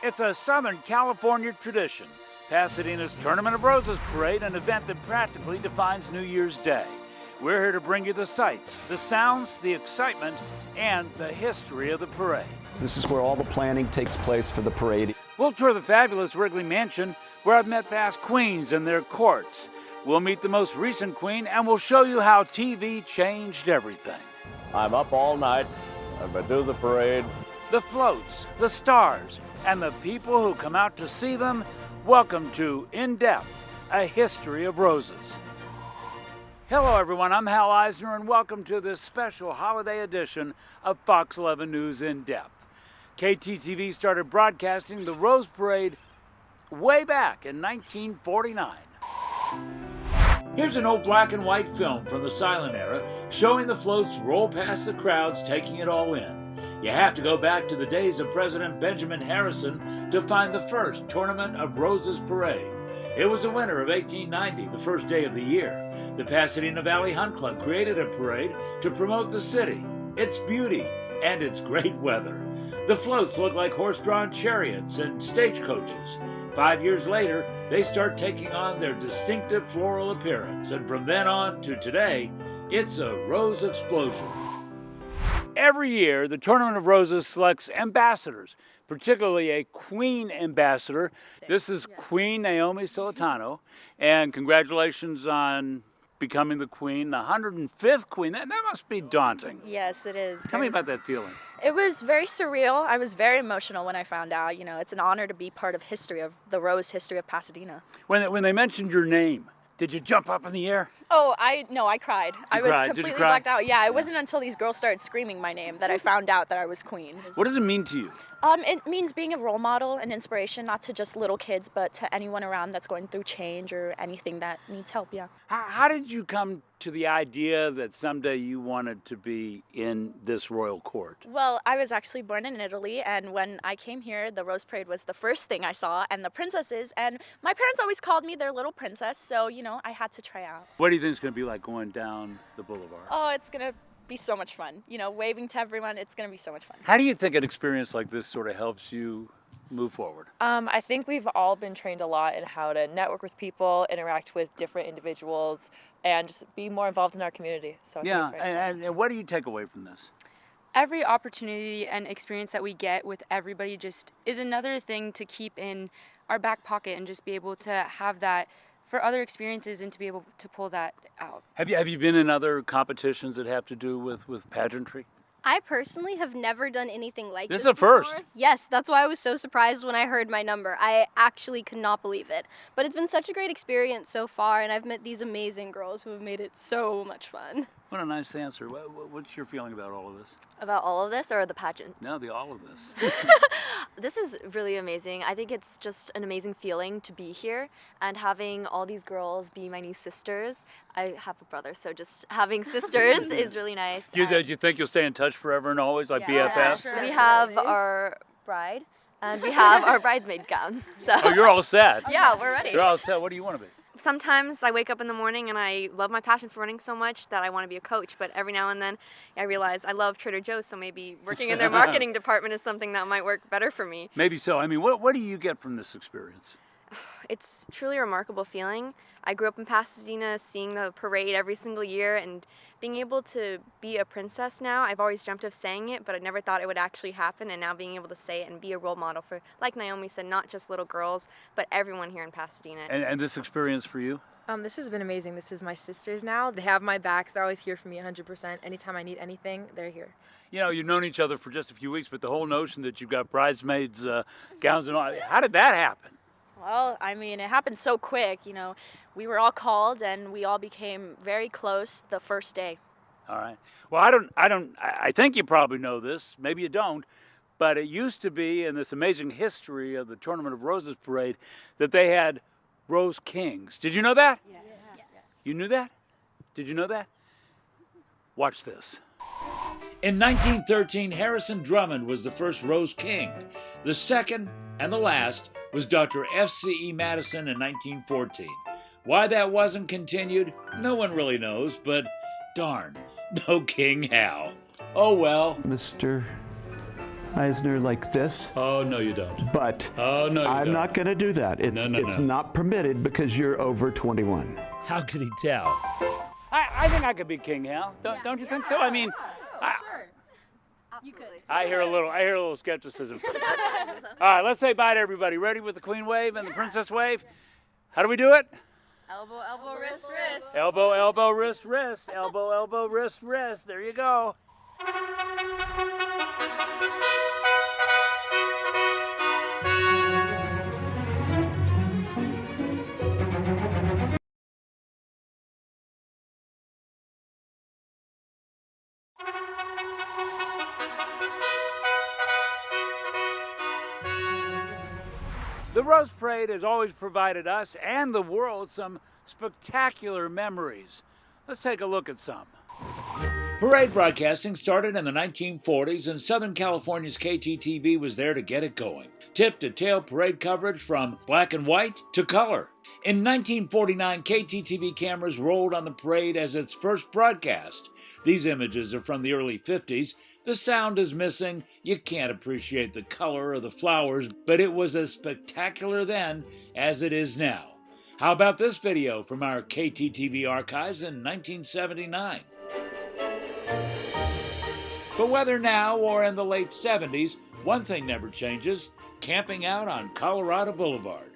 It's a Southern California tradition. Pasadena's Tournament of Roses Parade, an event that practically defines New Year's Day. We're here to bring you the sights, the sounds, the excitement, and the history of the parade. This is where all the planning takes place for the parade. We'll tour the fabulous Wrigley Mansion, where I've met past queens and their courts. We'll meet the most recent queen, and we'll show you how TV changed everything. I'm up all night. I'm going to do the parade. The floats, the stars, and the people who come out to see them. Welcome to In Depth, a history of roses. Hello everyone, I'm Hal Eisner, and welcome to this special holiday edition of Fox 11 News In Depth. KTTV started broadcasting the Rose Parade way back in 1949. Here's an old black and white film from the silent era showing the floats roll past the crowds taking it all in. You have to go back to the days of President Benjamin Harrison to find the first Tournament of Roses parade. It was the winter of 1890, the first day of the year. The Pasadena Valley Hunt Club created a parade to promote the city, its beauty, and its great weather. The floats look like horse-drawn chariots and stagecoaches. 5 years later, they start taking on their distinctive floral appearance, and from then on to today, it's a rose explosion. Every year, the Tournament of Roses selects ambassadors, particularly a queen ambassador. This is Queen Naomi Solitano, and congratulations on becoming the queen, the 105th queen. That must be daunting. Yes, it is. Tell me about that feeling. It was very surreal. I was very emotional when I found out. You know, it's an honor to be part of history, of the rose history of Pasadena. When they mentioned your name, did you jump up in the air? Oh, I cried. I was cried? completely Did you cry? blacked out. Yeah, it wasn't until these girls started screaming my name that I found out that I was queen. What does it mean to you? It means being a role model and inspiration, not to just little kids, but to anyone around that's going through change or anything that needs help, yeah. How did you come to the idea that someday you wanted to be in this royal court? Well, I was actually born in Italy, and when I came here, the Rose Parade was the first thing I saw, and the princesses, and my parents always called me their little princess, so, you know, I had to try out. What do you think it's going to be like going down the boulevard? Oh, it's going to be so much fun. You know, waving to everyone, it's going to be so much fun. How do you think an experience like this sort of helps you move forward? I think we've all been trained a lot in how to network with people, interact with different individuals, and just be more involved in our community. So I think it's very exciting. And what do you take away from this? Every opportunity and experience that we get with everybody just is another thing to keep in our back pocket and just be able to have that for other experiences and to be able to pull that out. Have you been in other competitions that have to do with pageantry? I personally have never done anything like this. This is a first. Before. Yes, that's why I was so surprised when I heard my number. I actually could not believe it. But it's been such a great experience so far, and I've met these amazing girls who have made it so much fun. What a nice answer. What's your feeling about all of this? About all of this or the pageant? No, all of this. This is really amazing. I think it's just an amazing feeling to be here and having all these girls be my new sisters. I have a brother, so just having sisters is really nice. Do you think you'll stay in touch forever and always, like BFFs? Sure. We have our bride and we have our bridesmaid gowns. So. Oh, you're all set. Yeah, we're ready. You're all set. What do you want to be? Sometimes I wake up in the morning and I love my passion for running so much that I want to be a coach, but every now and then I realize I love Trader Joe's, so maybe working in their marketing department is something that might work better for me. Maybe so. I mean, what do you get from this experience? It's truly a remarkable feeling. I grew up in Pasadena seeing the parade every single year, and being able to be a princess now, I've always dreamt of saying it, but I never thought it would actually happen, and now being able to say it and be a role model for, like Naomi said, not just little girls, but everyone here in Pasadena. And this experience for you? This has been amazing. This is my sisters now. They have my backs. They're always here for me 100%. Anytime I need anything, they're here. You know, you've known each other for just a few weeks, but the whole notion that you've got bridesmaids, gowns and all, how did that happen? Well, I mean, it happened so quick, you know. We were all called and we all became very close the first day. All right. Well, I think you probably know this, maybe you don't, but it used to be in this amazing history of the Tournament of Roses parade that they had Rose Kings. Did you know that? Yes. You knew that? Did you know that? Watch this. In 1913, Harrison Drummond was the first Rose King. The second and the last was Dr. F.C.E. Madison in 1914. Why that wasn't continued, no one really knows, but darn, no King Hal. Oh well. Mr. Eisner, like this. Oh, no, you don't. But Oh, no, you I'm don't. not going to do that. It's No. not permitted because you're over 21. How could he tell? I think I could be king, Hal. Don't you think so? I mean, Sure. You could. I hear a little skepticism. All right, let's say bye to everybody. Ready with the queen wave and the princess wave? How do we do it? Elbow, elbow, wrist, wrist. Elbow, elbow, wrist, wrist. Elbow, elbow, wrist, wrist. There you go. The Rose Parade has always provided us and the world some spectacular memories. Let's take a look at some. Parade broadcasting started in the 1940s, and Southern California's KTTV was there to get it going. Tip-to-tail parade coverage from black and white to color. In 1949, KTTV cameras rolled on the parade as its first broadcast. These images are from the early 50s. The sound is missing. You can't appreciate the color or the flowers, but it was as spectacular then as it is now. How about this video from our KTTV archives in 1979? But whether now or in the late 70s, one thing never changes: camping out on Colorado Boulevard.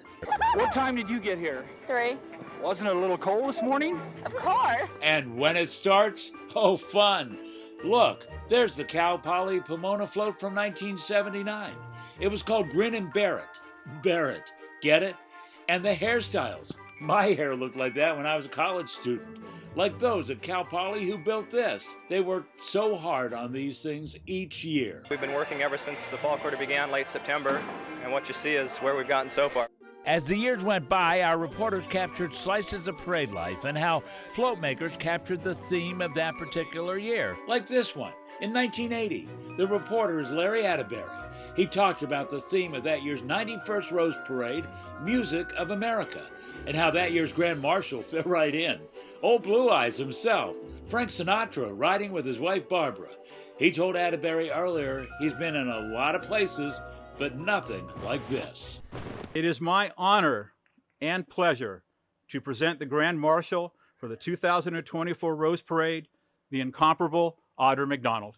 What time did you get here? 3. Wasn't it a little cold this morning? Of course. And when it starts, oh fun! Look, there's the Cal Poly Pomona float from 1979. It was called Grin and Bear It. Bear it. Get it? And the hairstyles. My hair looked like that when I was a college student. Like those at Cal Poly who built this. They worked so hard on these things each year. We've been working ever since the fall quarter began late September, and what you see is where we've gotten so far. As the years went by, our reporters captured slices of parade life and how float makers captured the theme of that particular year. Like this one. In 1980, the reporter is Larry Atterbury. He talked about the theme of that year's 91st Rose Parade, Music of America, and how that year's Grand Marshal fit right in. Old Blue Eyes himself, Frank Sinatra, riding with his wife Barbara. He told Atterbury earlier he's been in a lot of places, but nothing like this. It is my honor and pleasure to present the Grand Marshal for the 2024 Rose Parade, the incomparable Audra McDonald.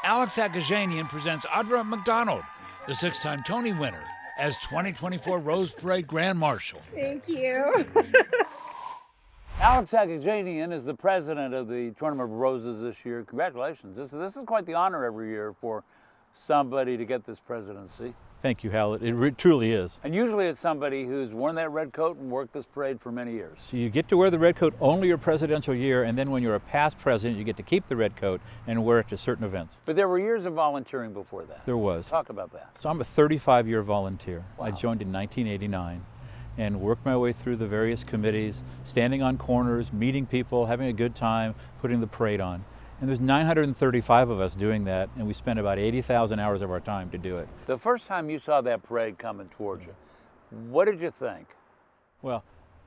Alex Agajanian presents Audra McDonald, the 6-time Tony winner, as 2024 Rose Parade Grand Marshal. Thank you. Alex Agajanian is the president of the Tournament of Roses this year. Congratulations. This is quite the honor every year for somebody to get this presidency. Thank you, Hal. It truly is. And usually it's somebody who's worn that red coat and worked this parade for many years. So you get to wear the red coat only your presidential year, and then when you're a past president, you get to keep the red coat and wear it to certain events. But there were years of volunteering before that. There was. Talk about that. So I'm a 35-year volunteer. Wow. I joined in 1989 and worked my way through the various committees, standing on corners, meeting people, having a good time, putting the parade on. And there's 935 of us doing that, and we spent about 80,000 hours of our time to do it. The first time you saw that parade coming towards you, what did you think? Well,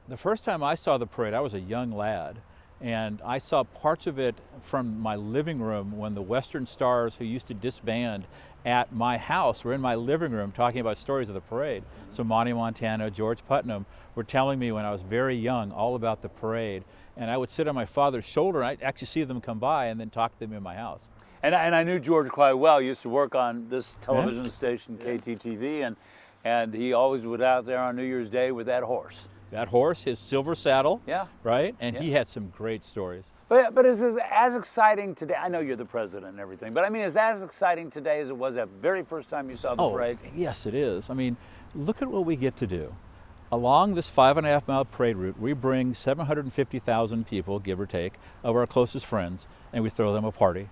the first time I saw the parade, I was a young lad, and I saw parts of it from my living room when the Western Stars, who used to disband at my house, were in my living room talking about stories of the parade. So Monty Montana, George Putnam were telling me when I was very young all about the parade, and I would sit on my father's shoulder and I'd actually see them come by and then talk to them in my house. And I knew George quite well. He used to work on this television station, KTTV, and he always was out there on New Year's Day with that horse. That horse, his silver saddle, yeah, right? And he had some great stories. But is it as exciting today? I know you're the president and everything, but I mean, is it as exciting today as it was that very first time you saw the parade? Yes, it is. I mean, look at what we get to do. Along this 5.5-mile parade route, we bring 750,000 people, give or take, of our closest friends, and we throw them a party.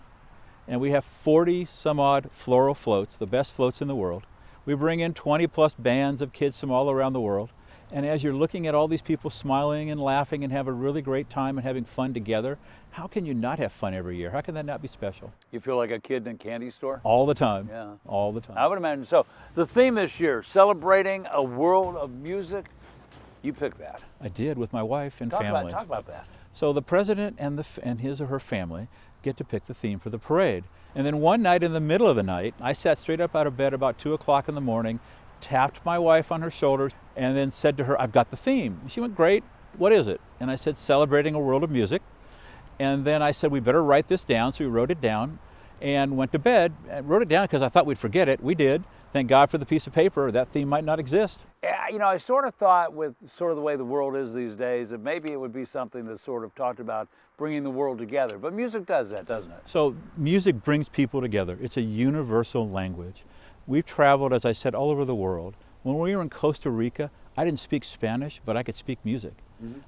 And we have 40 some odd floral floats, the best floats in the world. We bring in 20+ bands of kids from all around the world. And as you're looking at all these people smiling and laughing and have a really great time and having fun together, how can you not have fun every year? How can that not be special? You feel like a kid in a candy store? All the time. Yeah. All the time. I would imagine so. The theme this year, celebrating a world of music, you picked that. I did, with my wife and family. Talk about that. So the president and his or her family get to pick the theme for the parade. And then one night in the middle of the night, I sat straight up out of bed about 2 o'clock in the morning, tapped my wife on her shoulder, and then said to her, I've got the theme. She went, great, what is it? And I said, celebrating a world of music. And then I said, we better write this down. So we wrote it down and went to bed. I wrote it down because I thought we'd forget it. We did. Thank God for the piece of paper. That theme might not exist. Yeah, you know, I sort of thought with sort of the way the world is these days that maybe it would be something that sort of talked about bringing the world together. But music does that, doesn't it? So music brings people together. It's a universal language. We've traveled, as I said, all over the world. When we were in Costa Rica, I didn't speak Spanish, but I could speak music.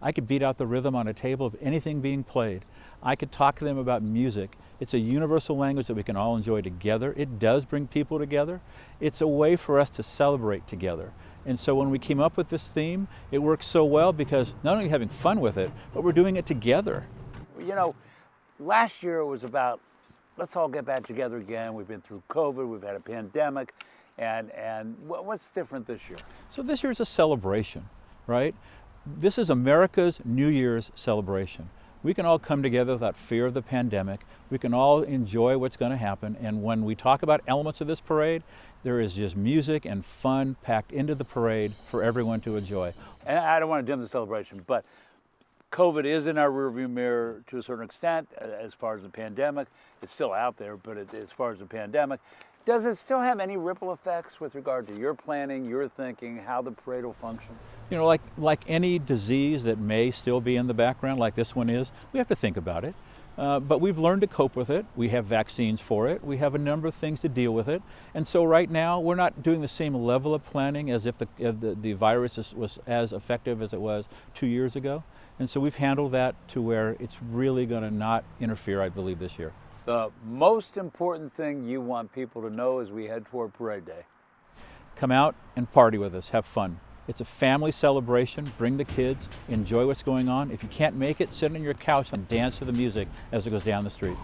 I could beat out the rhythm on a table of anything being played. I could talk to them about music. It's a universal language that we can all enjoy together. It does bring people together. It's a way for us to celebrate together. And so when we came up with this theme, it works so well because not only having fun with it, but we're doing it together. You know, last year it was about, let's all get back together again. We've been through COVID, we've had a pandemic, and what's different this year? So this year is a celebration, right? This is America's New Year's celebration. We can all come together without fear of the pandemic. We can all enjoy what's going to happen. And when we talk about elements of this parade, there is just music and fun packed into the parade for everyone to enjoy. And I don't want to dim the celebration, but COVID is in our rearview mirror to a certain extent as far as the pandemic. It's still out there, but as far as the pandemic, does it still have any ripple effects with regard to your planning, your thinking, how the parade will function? You know, like any disease that may still be in the background, like this one is, we have to think about it. But we've learned to cope with it. We have vaccines for it. We have a number of things to deal with it. And so right now, we're not doing the same level of planning as if the virus was as effective as it was 2 years ago. And so we've handled that to where it's really going to not interfere, I believe, this year. The most important thing you want people to know as we head toward Parade Day? Come out and party with us, have fun. It's a family celebration. Bring the kids, enjoy what's going on. If you can't make it, sit on your couch and dance to the music as it goes down the street.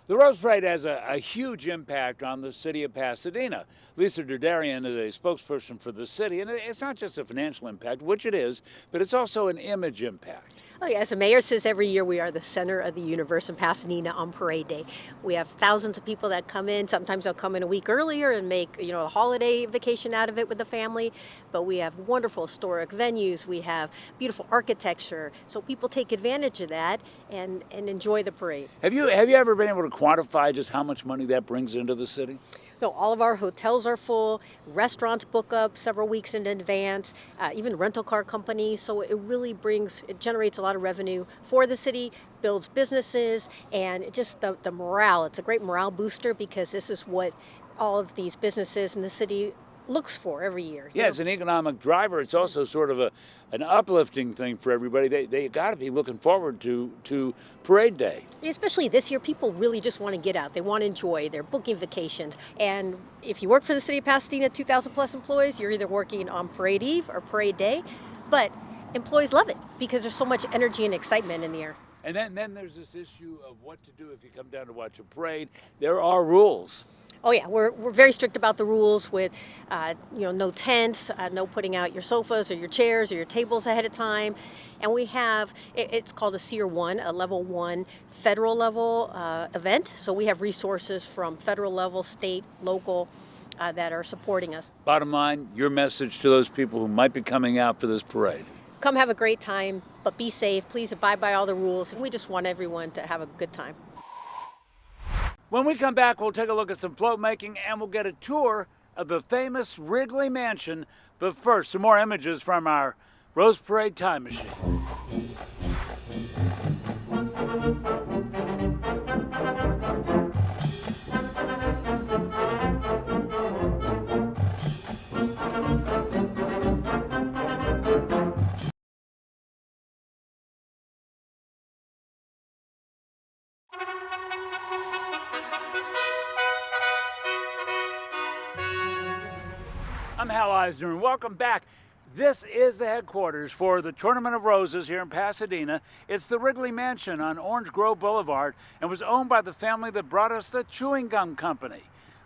The Rose Parade has a huge impact on the city of Pasadena. Lisa Derderian is a spokesperson for the city, and it's not just a financial impact, which it is, but it's also an image impact. Oh, yeah. As the mayor says, every year we are the center of the universe in Pasadena on Parade Day. We have thousands of people that come in. Sometimes they'll come in a week earlier and make, a holiday vacation out of it with the family. But we have wonderful historic venues. We have beautiful architecture. So people take advantage of that and enjoy the parade. Have you ever been able to quantify just how much money that brings into the city? No, all of our hotels are full. Restaurants book up several weeks in advance, even rental car companies. So it really it generates a lot of revenue for the city, builds businesses, and just the morale. It's a great morale booster because this is what all of these businesses in the city looks for every year. Yeah, it's an economic driver. It's also sort of an uplifting thing for everybody. They got to be looking forward to Parade Day. Especially this year, people really just want to get out. They want to enjoy. They're booking vacations. And if you work for the city of Pasadena, 2,000 plus employees, you're either working on Parade Eve or Parade Day. But employees love it because there's so much energy and excitement in the air. And then there's this issue of what to do if you come down to watch a parade. There are rules. Oh yeah, we're very strict about the rules with, no tents, no putting out your sofas or your chairs or your tables ahead of time. And we have, it's called a Tier 1, a Level 1 federal level event. So we have resources from federal level, state, local, that are supporting us. Bottom line, your message to those people who might be coming out for this parade. Come have a great time, but be safe. Please abide by all the rules. We just want everyone to have a good time. When we come back, we'll take a look at some float making and we'll get a tour of the famous Wrigley Mansion. But first, some more images from our Rose Parade time machine. I'm Hal Eisner, and welcome back. This is the headquarters for the Tournament of Roses here in Pasadena. It's the Wrigley Mansion on Orange Grove Boulevard and was owned by the family that brought us the Chewing Gum Company.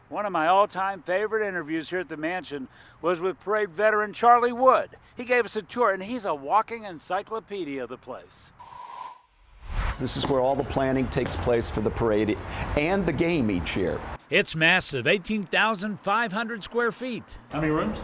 One of my all-time favorite interviews here at the mansion was with parade veteran Charlie Wood. He gave us a tour, and he's a walking encyclopedia of the place. This is where all the planning takes place for the parade and the game each year. It's massive, 18,500 square feet. How many rooms?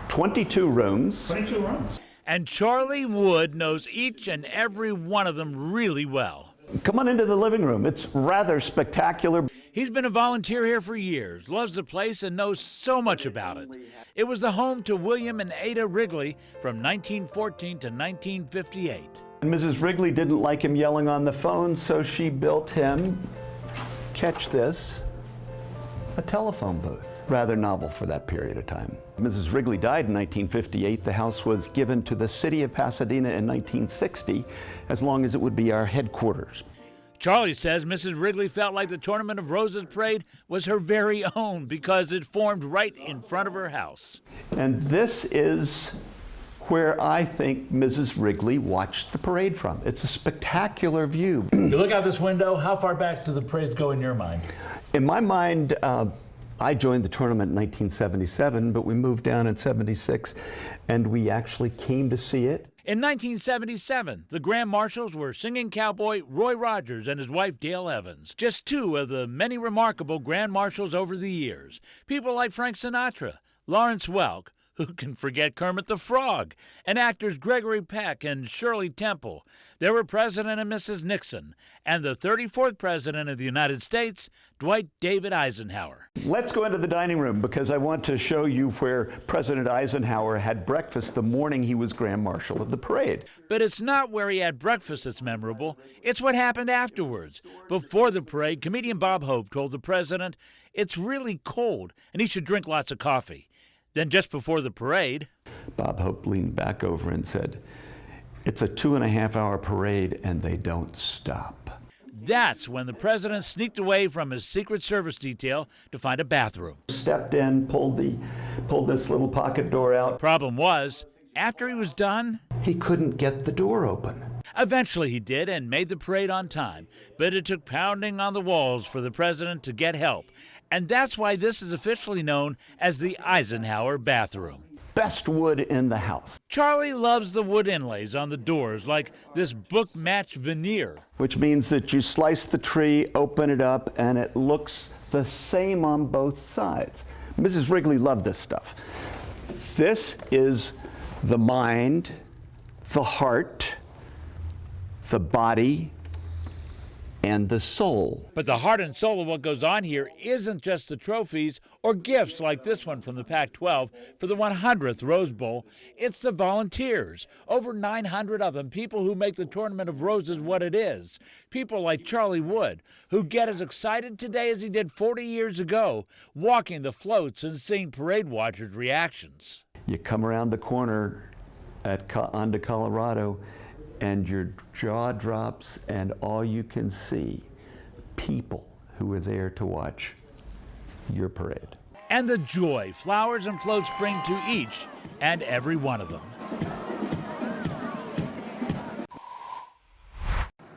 22 rooms. 22 rooms. And Charlie Wood knows each and every one of them really well. Come on into the living room. It's rather spectacular. He's been a volunteer here for years, loves the place, and knows so much about it. It was the home to William and Ada Wrigley from 1914 to 1958. And Mrs. Wrigley didn't like him yelling on the phone, so she built him, catch this, a telephone booth. Rather novel for that period of time. Mrs. Wrigley died in 1958. The house was given to the city of Pasadena in 1960, as long as it would be our headquarters. Charlie says Mrs. Wrigley felt like the Tournament of Roses parade was her very own because it formed right in front of her house. And this is where I think Mrs. Wrigley watched the parade from. It's a spectacular view. You look out this window, how far back do the parades go in your mind? In my mind, I joined the tournament in 1977, but we moved down in '76, and we actually came to see it. In 1977, the Grand Marshals were singing cowboy Roy Rogers and his wife Dale Evans, just two of the many remarkable Grand Marshals over the years. People like Frank Sinatra, Lawrence Welk, who can forget Kermit the Frog, and actors Gregory Peck and Shirley Temple. There were President and Mrs. Nixon, and the 34th President of the United States, Dwight David Eisenhower. Let's go into the dining room because I want to show you where President Eisenhower had breakfast the morning he was Grand Marshal of the parade. But it's not where he had breakfast that's memorable. It's what happened afterwards. Before the parade, comedian Bob Hope told the president it's really cold and he should drink lots of coffee. Then just before the parade, Bob Hope leaned back over and said, "It's a 2.5-hour parade and they don't stop." That's when the president sneaked away from his Secret Service detail to find a bathroom. Stepped in, pulled this little pocket door out. Problem was, after he was done, he couldn't get the door open. Eventually he did and made the parade on time, but it took pounding on the walls for the president to get help. And that's why this is officially known as the Eisenhower bathroom. Best wood in the house. Charlie loves the wood inlays on the doors, like this book-matched veneer. Which means that you slice the tree, open it up, and it looks the same on both sides. Mrs. Wrigley loved this stuff. This is the mind, the heart, the body, and the soul. But the heart and soul of what goes on here isn't just the trophies or gifts like this one from the Pac-12 for the 100th Rose Bowl. It's the volunteers, over 900 of them, people who make the Tournament of Roses what it is. People like Charlie Wood, who get as excited today as he did 40 years ago, walking the floats and seeing parade watchers' reactions. You come around the corner onto Colorado, and your jaw drops, and all you can see, people who are there to watch your parade. And the joy flowers and floats bring to each and every one of them.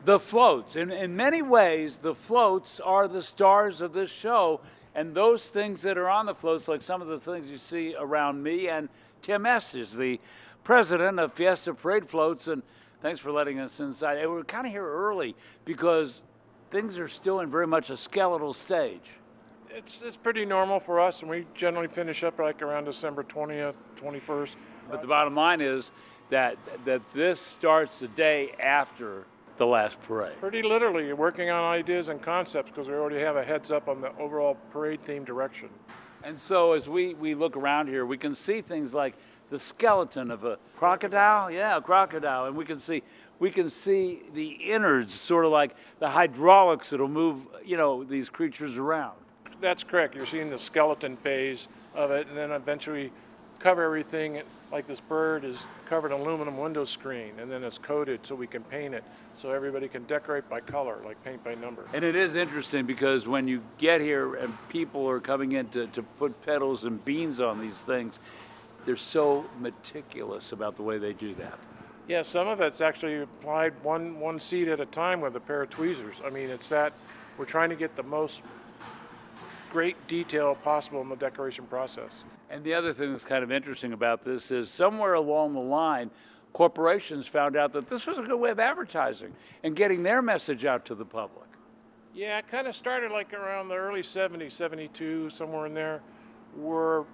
The floats, in many ways, the floats are the stars of this show, and those things that are on the floats, like some of the things you see around me, and Tim Estes, the president of Fiesta Parade Floats, and thanks for letting us inside. And we're kind of here early because things are still in very much a skeletal stage. It's pretty normal for us, and we generally finish up like around December 20th, 21st. But the bottom line is that this starts the day after the last parade. Pretty literally, you're working on ideas and concepts because we already have a heads up on the overall parade theme direction. And so as we look around here, we can see things like the skeleton of a crocodile, yeah, a crocodile, and we can see the innards, sort of like the hydraulics that'll move, these creatures around. That's correct. You're seeing the skeleton phase of it, and then eventually cover everything. Like this bird is covered in aluminum window screen, and then it's coated so we can paint it, so everybody can decorate by color, like paint by number. And it is interesting because when you get here and people are coming in to put petals and beans on these things, they're so meticulous about the way they do that. Yeah, some of it's actually applied one seed at a time with a pair of tweezers. I mean, it's that we're trying to get the most great detail possible in the decoration process. And the other thing that's kind of interesting about this is somewhere along the line, corporations found out that this was a good way of advertising and getting their message out to the public. Yeah, it kind of started like around the early 70s, 72, somewhere in there, where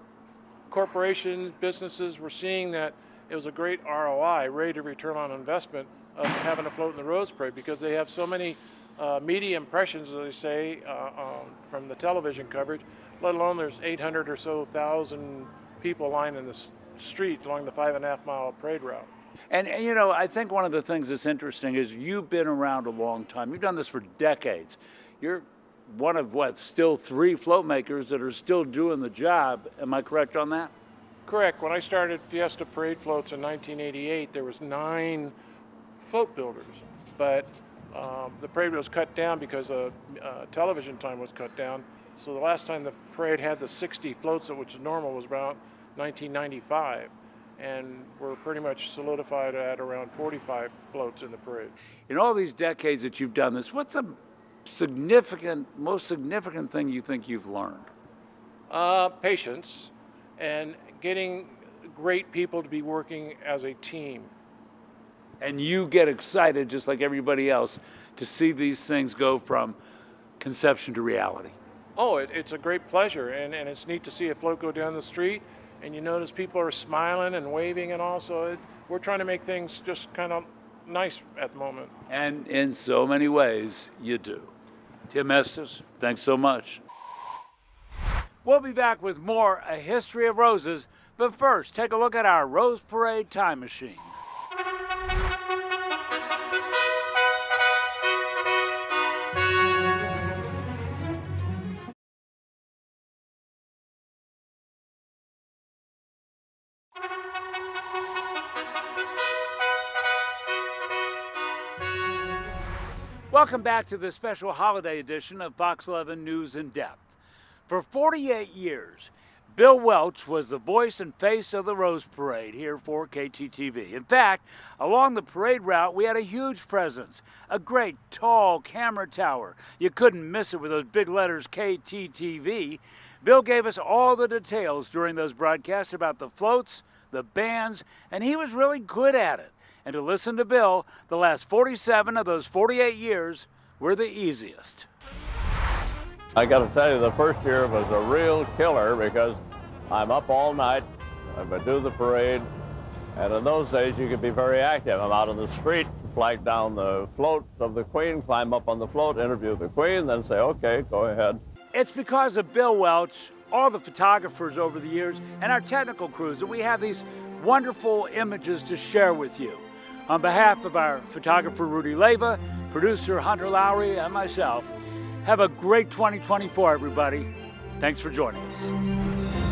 corporations, businesses were seeing that it was a great ROI, rate of return on investment, of having a float in the Rose Parade, because they have so many media impressions, as they say, from the television coverage, let alone there's 800 or so thousand people lining the street along the 5.5 mile parade route. And you know, I think one of the things that's interesting is you've been around a long time. You've done this for decades. You're one of, what, still 3 float makers that are still doing the job. Am I correct on that? Correct. When I started Fiesta Parade Floats in 1988, there was 9 float builders, but the parade was cut down because television time was cut down. So the last time the parade had the 60 floats, which is normal, was around 1995. And we're pretty much solidified at around 45 floats in the parade. In all these decades that you've done this, what's the most significant thing you think you've learned? Patience and getting great people to be working as a team. And you get excited, just like everybody else, to see these things go from conception to reality. Oh, it's a great pleasure, and it's neat to see a float go down the street, and you notice people are smiling and waving and all, so we're trying to make things just kind of nice at the moment. And in so many ways, you do. Tim Estes, thanks so much. We'll be back with more A History of Roses, but first, take a look at our Rose Parade time machine. Welcome back to the special holiday edition of Fox 11 News in Depth. For 48 years, Bill Welch was the voice and face of the Rose Parade here for KTTV. In fact, along the parade route, we had a huge presence, a great tall camera tower. You couldn't miss it with those big letters KTTV. Bill gave us all the details during those broadcasts about the floats, the bands, and he was really good at it. And to listen to Bill, the last 47 of those 48 years were the easiest. I got to tell you, the first year was a real killer because I'm up all night, I do the parade, and in those days you could be very active. I'm out on the street, flag down the float of the Queen, climb up on the float, interview the Queen, then say, okay, go ahead. It's because of Bill Welch, all the photographers over the years, and our technical crews that we have these wonderful images to share with you. On behalf of our photographer Rudy Leva, producer Hunter Lowry, and myself, have a great 2024, everybody. Thanks for joining us.